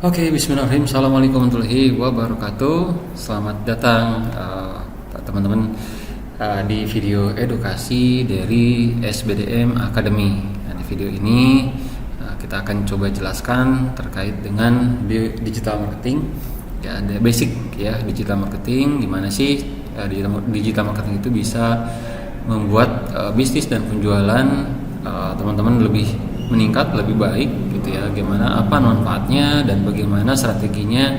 Oke, bismillahirrahmanirrahim. Assalamualaikum warahmatullahi wabarakatuh. Selamat datang teman-teman di video edukasi dari SBDM Academy. Nah, di video ini kita akan coba jelaskan terkait dengan digital marketing. Ya, ada basic ya digital marketing. Gimana sih digital marketing itu bisa membuat bisnis dan penjualan teman-teman lebih meningkat, lebih baik gitu ya. Gimana, apa manfaatnya dan bagaimana strateginya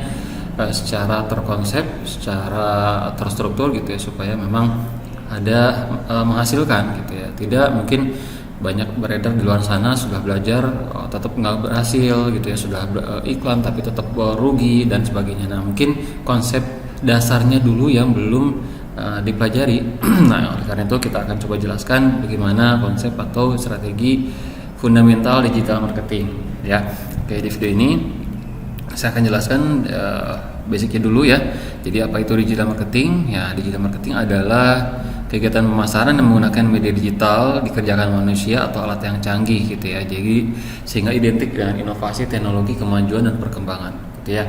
secara terkonsep, secara terstruktur gitu ya, supaya memang ada menghasilkan gitu ya. Tidak mungkin banyak beredar di luar sana sudah belajar tetap nggak berhasil gitu ya, sudah iklan tapi tetap rugi dan sebagainya. Nah, mungkin konsep dasarnya dulu yang belum dipelajari. Nah, oleh karena itu kita akan coba jelaskan bagaimana konsep atau strategi fundamental digital marketing ya. Oke, di video ini saya akan jelaskan basicnya dulu ya. Jadi apa itu digital marketing? Ya, digital marketing adalah kegiatan pemasaran yang menggunakan media digital dikerjakan manusia atau alat yang canggih gitu ya. Jadi sehingga identik dengan inovasi, teknologi, kemajuan dan perkembangan gitu ya.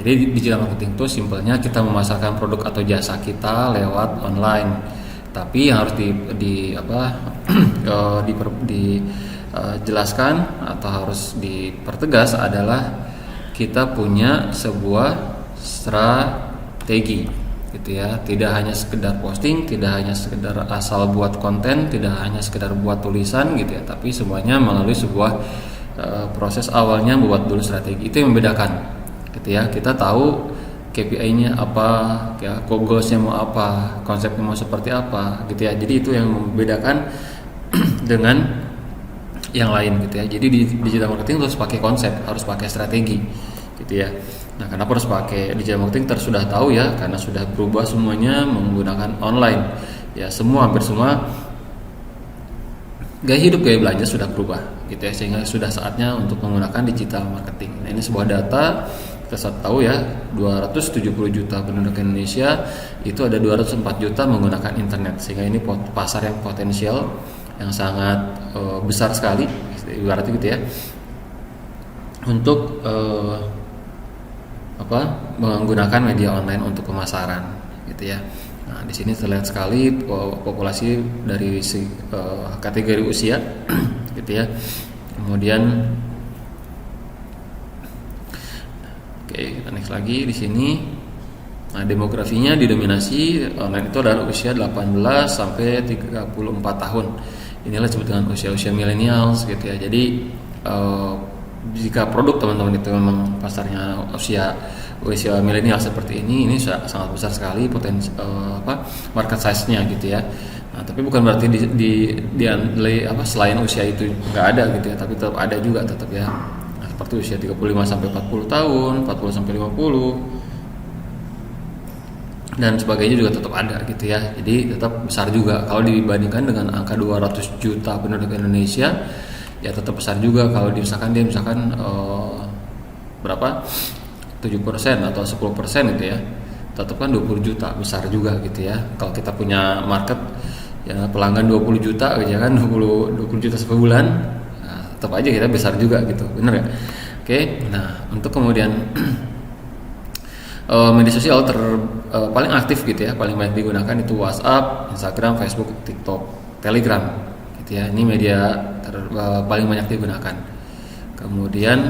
Jadi digital marketing itu simpelnya kita memasarkan produk atau jasa kita lewat online. Tapi yang harus jelaskan atau harus dipertegas adalah kita punya sebuah strategi gitu ya. Tidak hanya sekedar posting, tidak hanya sekedar asal buat konten, tidak hanya sekedar buat tulisan gitu ya, tapi semuanya melalui sebuah proses awalnya buat dulu strategi. Itu yang membedakan gitu ya. Kita tahu KPI-nya apa ya, goalsnya mau apa, konsepnya mau seperti apa gitu ya. Jadi itu yang membedakan dengan yang lain gitu ya. Jadi di digital marketing harus pakai konsep, harus pakai strategi gitu ya. Nah, kenapa harus pakai digital marketing? Sudah tahu ya, karena sudah berubah semuanya menggunakan online ya. Hampir semua gaya hidup, gaya belanja sudah berubah gitu ya, sehingga sudah saatnya untuk menggunakan digital marketing. Nah, ini sebuah data kita tahu ya, 270 juta penduduk Indonesia, itu ada 204 juta menggunakan internet, sehingga ini pasar yang potensial, yang sangat besar sekali ibaratnya gitu ya, untuk menggunakan media online untuk pemasaran gitu ya. Nah, di sini terlihat sekali populasi dari kategori usia gitu ya. Kemudian oke, kita next lagi di sini. Nah, demografinya didominasi online itu adalah usia 18 sampai 34 tahun. Inilah disebut dengan usia-usia millennials gitu ya. Jadi jika produk teman-teman itu memang pasarnya usia milenial seperti ini sangat besar sekali potensi market size-nya gitu ya. Nah, tapi bukan berarti selain usia itu nggak ada gitu ya, tapi tetap ada juga tetap ya. Nah, seperti usia 35 sampai 40 tahun, 40 sampai 50 dan sebagainya juga tetap ada gitu ya. Jadi tetap besar juga kalau dibandingkan dengan angka 200 juta penduduk Indonesia, ya tetap besar juga. Kalau dia misalkan berapa 7% atau 10% gitu ya, tetap kan 20 juta, besar juga gitu ya. Kalau kita punya market ya pelanggan 20 juta gitu ya kan, 20 juta sebulan, nah, tetap aja kita besar juga gitu, bener ya. Oke, nah untuk kemudian media sosial paling aktif gitu ya, paling banyak digunakan itu WhatsApp, Instagram, Facebook, TikTok, Telegram gitu ya. Ini media paling banyak digunakan. Kemudian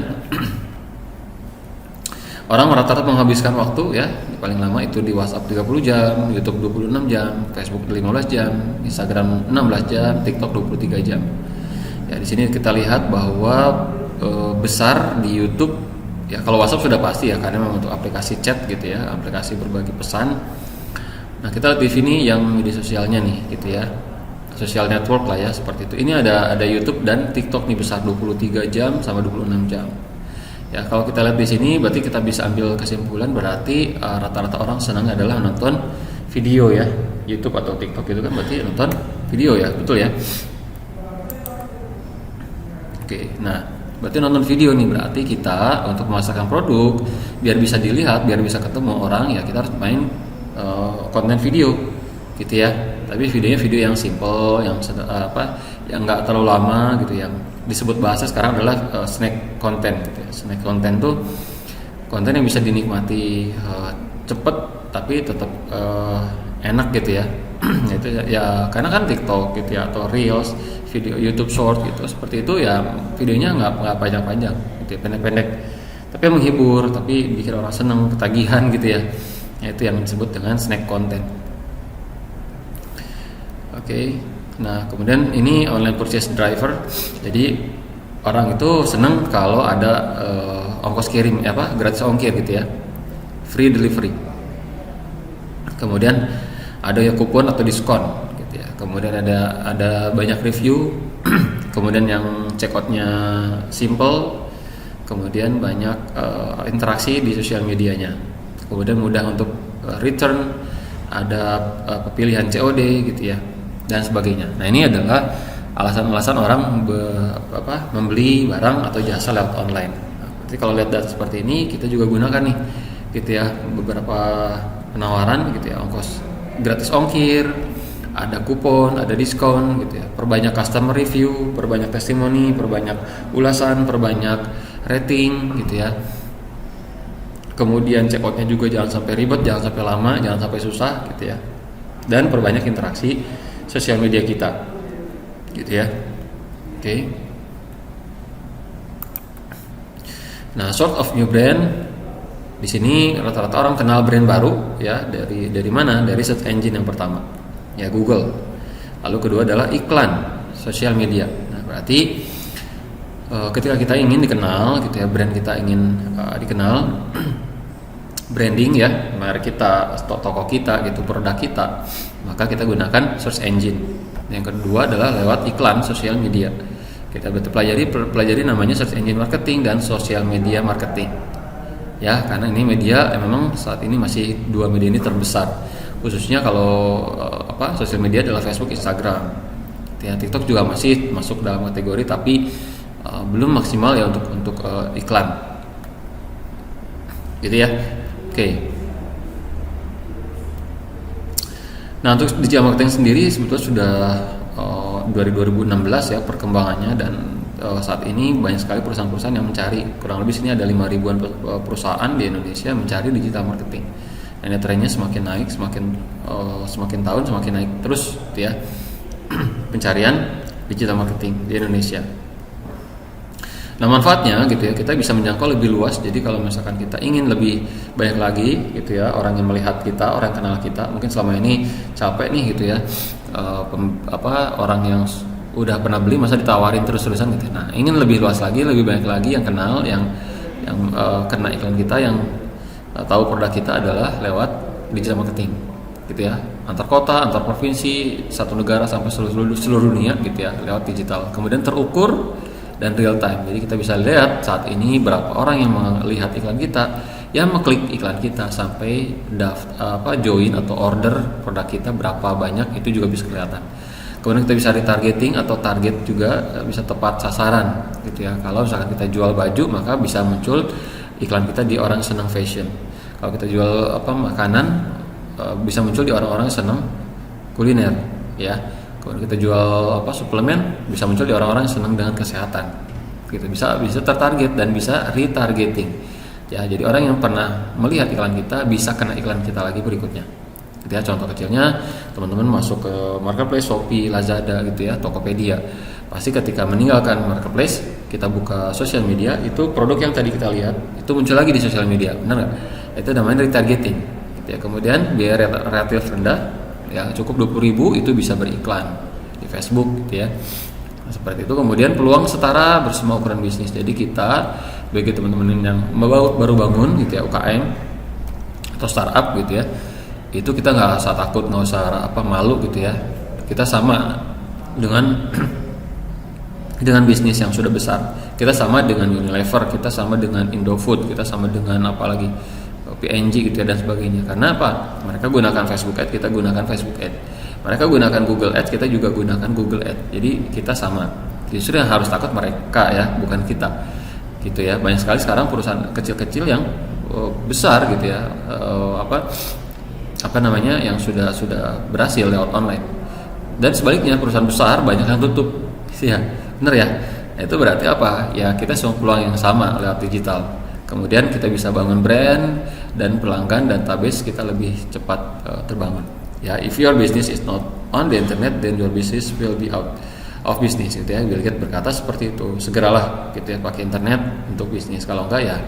orang rata-rata menghabiskan waktu ya paling lama itu di WhatsApp 30 jam, YouTube 26 jam, Facebook 15 jam, Instagram 16 jam, TikTok 23 jam. Ya, di sini kita lihat bahwa besar di YouTube. Ya, kalau WhatsApp sudah pasti ya, karena memang untuk aplikasi chat gitu ya, aplikasi berbagi pesan. Nah, kita lihat di sini yang media sosialnya nih gitu ya, social network lah ya, seperti itu. Ini ada YouTube dan TikTok nih, besar 23 jam sama 26 jam. Ya, kalau kita lihat di sini berarti kita bisa ambil kesimpulan berarti rata-rata orang senang adalah nonton video ya. YouTube atau TikTok itu kan berarti nonton video ya, betul ya. Oke, nah berarti nonton video nih, berarti kita untuk memasarkan produk biar bisa dilihat, biar bisa ketemu orang ya, kita harus main konten video gitu ya. Tapi videonya video yang simple, yang yang nggak terlalu lama gitu, yang disebut bahasa sekarang adalah snack content gitu ya. Snack content tuh konten yang bisa dinikmati cepet tapi tetap enak gitu ya. Itu ya karena kan TikTok gitu ya, atau Reels, video YouTube Short gitu, seperti itu ya, videonya nggak panjang-panjang gitu ya, pendek-pendek tapi menghibur, tapi bikin orang seneng, ketagihan gitu ya. Itu yang disebut dengan snack content. Oke. Nah, kemudian ini online purchase driver. Jadi orang itu seneng kalau ada ongkos kirim, gratis ongkir gitu ya, free delivery. Kemudian ada ya kupon atau diskon gitu ya. Kemudian ada banyak review. Kemudian yang checkoutnya simple. Kemudian banyak interaksi di sosial medianya. Kemudian mudah untuk return, ada pilihan COD gitu ya, dan sebagainya. Nah, ini adalah alasan-alasan orang membeli barang atau jasa lewat online. Nah, jadi kalau lihat data seperti ini, kita juga gunakan nih gitu ya, beberapa penawaran gitu ya, ongkos gratis ongkir, ada kupon, ada diskon gitu ya, perbanyak customer review, perbanyak testimoni, perbanyak ulasan, perbanyak rating gitu ya. Kemudian checkoutnya juga jangan sampai ribet, jangan sampai lama, jangan sampai susah gitu ya, dan perbanyak interaksi sosial media kita gitu ya. Oke. Nah, sort of new brand di sini rata-rata orang kenal brand baru ya dari mana? Dari search engine yang pertama ya, Google. Lalu kedua adalah iklan sosial media. Nah, berarti ketika kita ingin dikenal gitu ya, brand kita ingin dikenal, branding ya, merek kita, toko kita gitu, produk kita, maka kita gunakan search engine. Yang kedua adalah lewat iklan sosial media. Kita pelajari namanya search engine marketing dan social media marketing. Ya, karena ini media memang saat ini masih dua media ini terbesar. Khususnya kalau sosial media adalah Facebook, Instagram. Ya, TikTok juga masih masuk dalam kategori tapi belum maksimal ya untuk iklan. Gitu ya. Oke. Nah, untuk digital marketing sendiri sebetulnya sudah dari 2016 ya perkembangannya, dan saat ini banyak sekali perusahaan-perusahaan yang mencari, kurang lebih sini ada 5.000-an perusahaan di Indonesia mencari digital marketing. Dan trennya semakin naik, semakin tahun semakin naik terus gitu ya, pencarian digital marketing di Indonesia. Nah, manfaatnya gitu ya, kita bisa menjangkau lebih luas. Jadi kalau misalkan kita ingin lebih banyak lagi gitu ya, orang yang melihat kita, orang yang kenal kita, mungkin selama ini capek nih gitu ya, orang yang udah pernah beli masa ditawarin terus-terusan gitu. Nah, ingin lebih luas lagi, lebih banyak lagi yang kenal, yang kena iklan kita, yang tahu produk kita adalah lewat digital marketing gitu ya, antar kota, antar provinsi, satu negara sampai seluruh dunia gitu ya, lewat digital. Kemudian terukur dan real time. Jadi kita bisa lihat saat ini berapa orang yang melihat iklan kita, yang mengklik iklan kita, sampai join atau order produk kita berapa banyak, itu juga bisa kelihatan. Kemudian kita bisa retargeting atau target juga, bisa tepat sasaran gitu ya. Kalau misalkan kita jual baju, maka bisa muncul iklan kita di orang senang fashion. Kalau kita jual makanan, bisa muncul di orang-orang senang kuliner ya. Kalau kita jual suplemen, bisa muncul di orang-orang yang senang dengan kesehatan. Gitu, bisa tertarget dan bisa retargeting. Ya, jadi orang yang pernah melihat iklan kita bisa kena iklan kita lagi berikutnya. Gitu ya, contoh kecilnya teman-teman masuk ke marketplace Shopee, Lazada gitu ya, Tokopedia. Pasti ketika meninggalkan marketplace, kita buka sosial media, itu produk yang tadi kita lihat itu muncul lagi di sosial media, benar nggak? Itu namanya retargeting. Gitu ya. Kemudian biaya relatif rendah. Ya, cukup 20.000 itu bisa beriklan di Facebook gitu ya. Nah, seperti itu. Kemudian peluang setara bersemua ukuran bisnis. Jadi kita bagi teman-teman yang baru bangun gitu ya, UKM atau startup gitu ya, itu kita nggak usah takut, nggak usah malu gitu ya. Kita sama dengan bisnis yang sudah besar. Kita sama dengan Unilever, kita sama dengan Indofood, kita sama dengan apalagi PNG gitu ya, dan sebagainya. Karena apa? Mereka gunakan Facebook Ads, kita gunakan Facebook Ads. Mereka gunakan Google Ads, kita juga gunakan Google Ads. Jadi kita sama. Justru yang harus takut mereka ya, bukan kita. Gitu ya. Banyak sekali sekarang perusahaan kecil-kecil yang besar gitu ya, yang sudah berhasil lewat online. Dan sebaliknya perusahaan besar banyak yang tutup. Ya, benar ya. Itu berarti apa? Ya kita semua peluang yang sama lewat digital. Kemudian kita bisa bangun brand dan pelanggan, database kita lebih cepat terbangun. Ya, if your business is not on the internet, then your business will be out of business, gitu ya. Bill Gates berkata seperti itu. Segeralah, gitu ya, pakai internet untuk bisnis. Kalau enggak ya,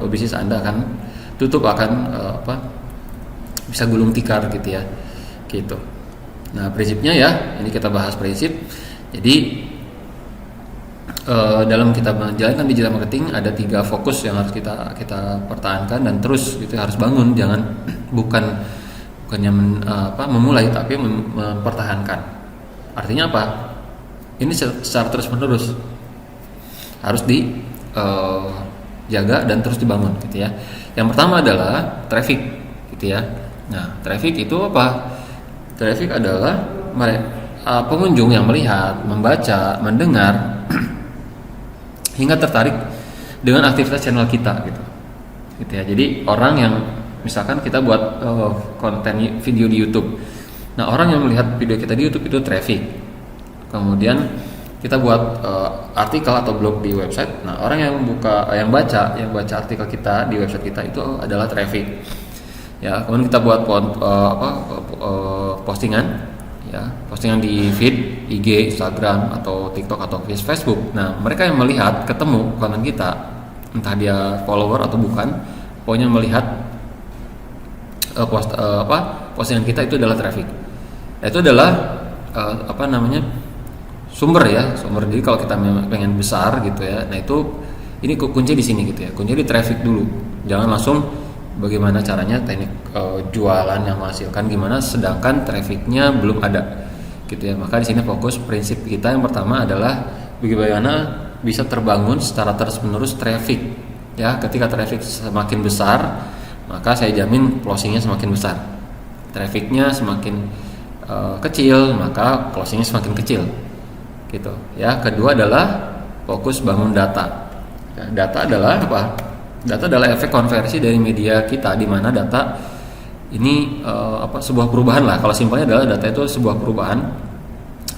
bisnis Anda akan tutup, akan bisa gulung tikar, gitu ya. Gitu. Nah, prinsipnya ya, ini kita bahas prinsip. Jadi dalam kita menjalankan digital marketing ada 3 fokus yang harus kita pertahankan dan terus gitu, harus bangun, jangan bukannya memulai tapi mempertahankan. Artinya apa? Ini secara terus menerus harus dijaga dan terus dibangun, gitu ya. Yang pertama adalah traffic, gitu ya. Nah, traffic itu apa? Traffic adalah pengunjung yang melihat, membaca, mendengar hingga tertarik dengan aktivitas channel kita, gitu ya. Jadi orang yang misalkan kita buat konten video di YouTube, nah orang yang melihat video kita di YouTube itu traffic. Kemudian kita buat artikel atau blog di website, nah orang yang baca artikel kita di website kita itu adalah traffic. Ya, kemudian kita buat postingan. Ya, postingan di feed IG, Instagram atau TikTok atau Facebook. Nah, mereka yang melihat, ketemu konten kita, entah dia follower atau bukan, pokoknya melihat postingan kita itu adalah traffic. Itu adalah sumber. Jadi kalau kita pengen besar, gitu ya. Nah, ini kunci di sini, gitu ya. Kunci di traffic dulu. Jangan langsung bagaimana caranya teknik jualan yang menghasilkan gimana sedangkan trafficnya belum ada, gitu ya. Maka di sini fokus prinsip kita yang pertama adalah bagaimana bisa terbangun secara terus menerus traffic, ya. Ketika traffic semakin besar, maka saya jamin closingnya semakin besar. Trafficnya semakin kecil, maka closingnya semakin kecil, gitu ya. Kedua adalah fokus bangun data. Data adalah apa? Data adalah efek konversi dari media kita, di mana data ini sebuah perubahan lah. Kalau simpelnya adalah data itu sebuah perubahan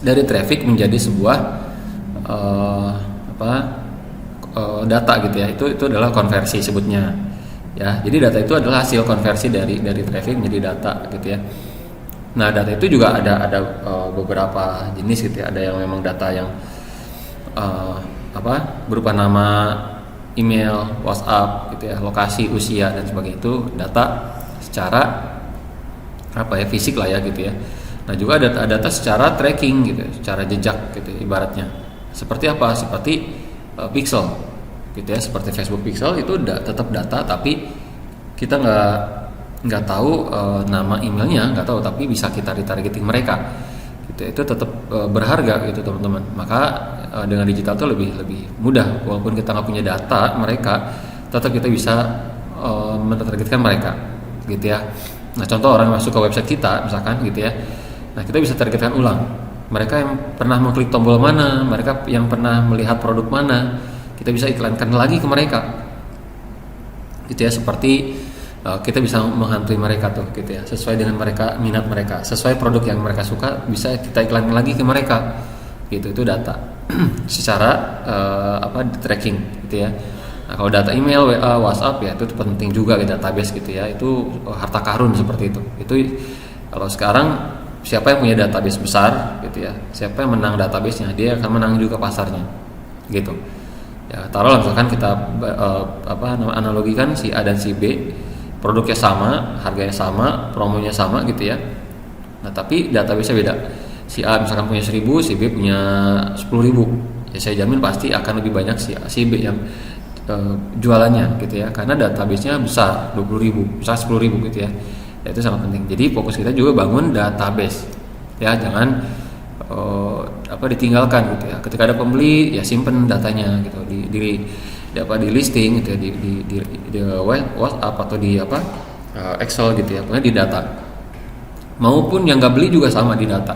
dari traffic menjadi sebuah data, gitu ya. Itu adalah konversi sebutnya. Ya, jadi data itu adalah hasil konversi dari traffic menjadi data, gitu ya. Nah, data itu juga ada beberapa jenis, gitu ya. Ada yang memang data yang berupa nama, email, WhatsApp, gitu ya, lokasi, usia dan sebagainya. Itu data secara fisik lah ya, gitu ya. Nah, juga ada data secara tracking, gitu, secara jejak, gitu ibaratnya. Seperti apa? Seperti pixel, gitu ya. Seperti Facebook pixel itu tetap data, tapi kita nggak tahu nama emailnya, nggak tahu, tapi bisa kita retargeting mereka, gitu. Itu tetap berharga, gitu teman-teman. Maka dengan digital itu lebih mudah, walaupun kita nggak punya data mereka, tetap kita bisa mentargetkan mereka, gitu ya. Nah, contoh orang masuk ke website kita misalkan, gitu ya. Nah, kita bisa targetkan ulang mereka yang pernah mengklik tombol mana, mereka yang pernah melihat produk mana, kita bisa iklankan lagi ke mereka, gitu ya. Seperti kita bisa menghantui mereka tuh, gitu ya, sesuai dengan minat mereka, sesuai produk yang mereka suka, bisa kita iklankan lagi ke mereka, gitu. Itu data secara tracking, gitu ya. Nah, kalau data email, WA, WhatsApp ya itu penting juga ke database, gitu ya. Itu harta karun seperti itu. Itu kalau sekarang siapa yang punya database besar, gitu ya, siapa yang menang database-nya, dia akan menang juga pasarnya, gitu. Ya, taruhlah misalkan kita analogikan si A dan si B, produknya sama, harganya sama, promonya sama, gitu ya. Nah, tapi database-nya beda. Si A misalkan punya 1000, si B punya 10.000. Ya, saya jamin pasti akan lebih banyak si B yang jualannya, gitu ya. Karena database-nya besar, 20.000, misalnya 10.000, gitu ya. Ya, itu sangat penting. Jadi fokus kita juga bangun database. Ya, jangan ditinggalkan, gitu ya. Ketika ada pembeli, ya simpen datanya, gitu. Di listing, gitu ya, di WhatsApp atau di Excel, gitu ya. Pokoknya di data. Maupun yang nggak beli juga sama di data,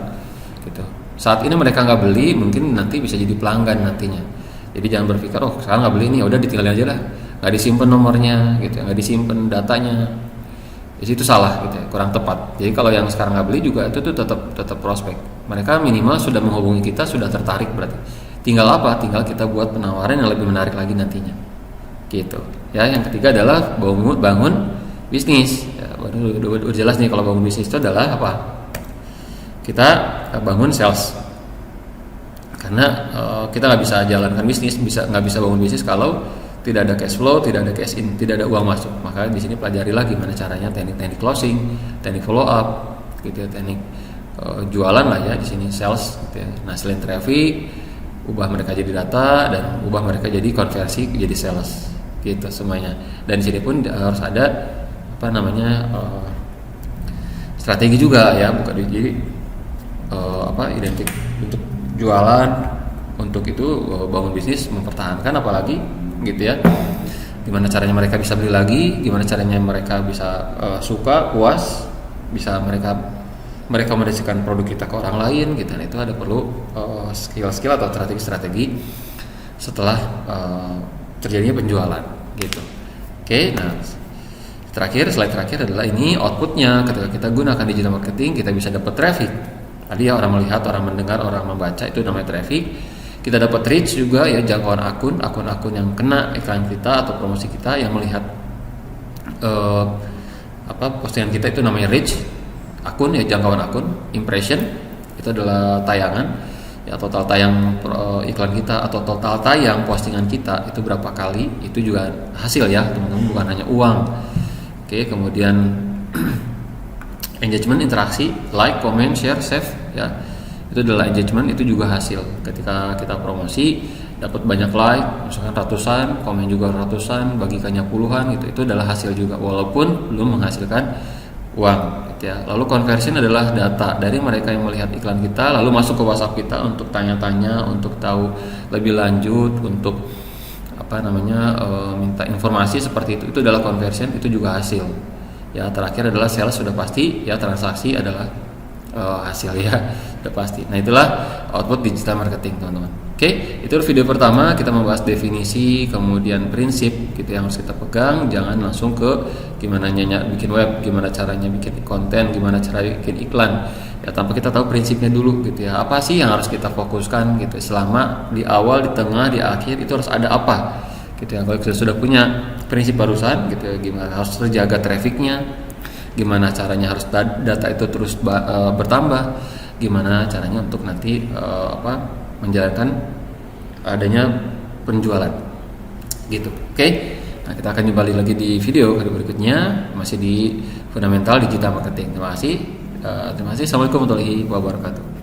gitu. Saat ini mereka nggak beli, mungkin nanti bisa jadi pelanggan nantinya. Jadi jangan berpikir sekarang nggak beli nih, udah ditinggalin aja lah, nggak disimpan nomornya, gitu, nggak disimpan datanya. Itu salah, gitu ya, kurang tepat. Jadi kalau yang sekarang nggak beli juga itu tuh tetap prospek. Mereka minimal sudah menghubungi kita, sudah tertarik berarti. Tinggal apa? Tinggal kita buat penawaran yang lebih menarik lagi nantinya, gitu Ya, yang ketiga adalah bangun bisnis. Ya, udah jelas nih kalau bangun bisnis itu adalah apa? Kita bangun sales. Karena kita nggak bisa jalankan bisnis, nggak bisa bangun bisnis kalau tidak ada cash flow, tidak ada cash in, tidak ada uang masuk. Maka di sini pelajarilah gimana caranya teknik-teknik closing, teknik follow up, gitu ya, teknik jualan lah ya di sini sales. Gitu ya. Nah selain traffic, ubah mereka jadi data dan ubah mereka jadi konversi jadi sales, gitu semuanya. Dan di sini pun harus ada strategi juga ya, bukan jadi identik untuk jualan, untuk itu bangun bisnis, mempertahankan apalagi gitu ya. Gimana caranya mereka bisa beli lagi, gimana caranya mereka bisa suka, puas, bisa mereka meresikan produk kita ke orang lain gitu. Nah, itu ada perlu skill-skill atau strategi setelah terjadinya penjualan gitu. Oke, nah slide terakhir adalah ini outputnya. Ketika kita gunakan digital marketing, kita bisa dapat traffic. Tadi ya, orang melihat, orang mendengar, orang membaca, itu namanya traffic. Kita dapat reach juga ya, jangkauan akun-akun yang kena iklan kita atau promosi kita, yang melihat postingan kita, itu namanya reach. Akun ya, jangkauan akun. Impression itu adalah tayangan ya, total tayang iklan kita atau total tayang postingan kita itu berapa kali, itu juga hasil ya teman-teman, bukan hanya uang. Oke, kemudian engagement, interaksi, like, comment, share, save ya. Itu adalah engagement, itu juga hasil. Ketika kita promosi dapat banyak like, misalkan ratusan, komen juga ratusan, bagikannya puluhan gitu. Itu adalah hasil juga walaupun belum menghasilkan uang gitu ya. Lalu conversion adalah data dari mereka yang melihat iklan kita lalu masuk ke WhatsApp kita untuk tanya-tanya, untuk tahu lebih lanjut, untuk minta informasi seperti itu. Itu adalah conversion, itu juga hasil. Ya, terakhir adalah sales, sudah pasti ya, transaksi adalah hasil ya, sudah pasti. Nah, itulah output digital marketing teman-teman. Oke, itu video pertama, kita membahas definisi, kemudian prinsip gitu yang harus kita pegang. Jangan langsung ke gimana bikin web, gimana caranya bikin konten, gimana cara bikin iklan ya, tanpa kita tahu prinsipnya dulu gitu ya. Apa sih yang harus kita fokuskan gitu selama di awal, di tengah, di akhir, itu harus ada apa gitu ya. Kalau kita sudah punya prinsip barusan gitu ya, gimana harus terjaga trafficnya, gimana caranya harus data itu terus bertambah, gimana caranya untuk nanti menjalankan adanya penjualan gitu. Oke. Nah, kita akan kembali lagi di video berikutnya, masih di fundamental digital marketing. Terima kasih. Assalamualaikum warahmatullahi wabarakatuh.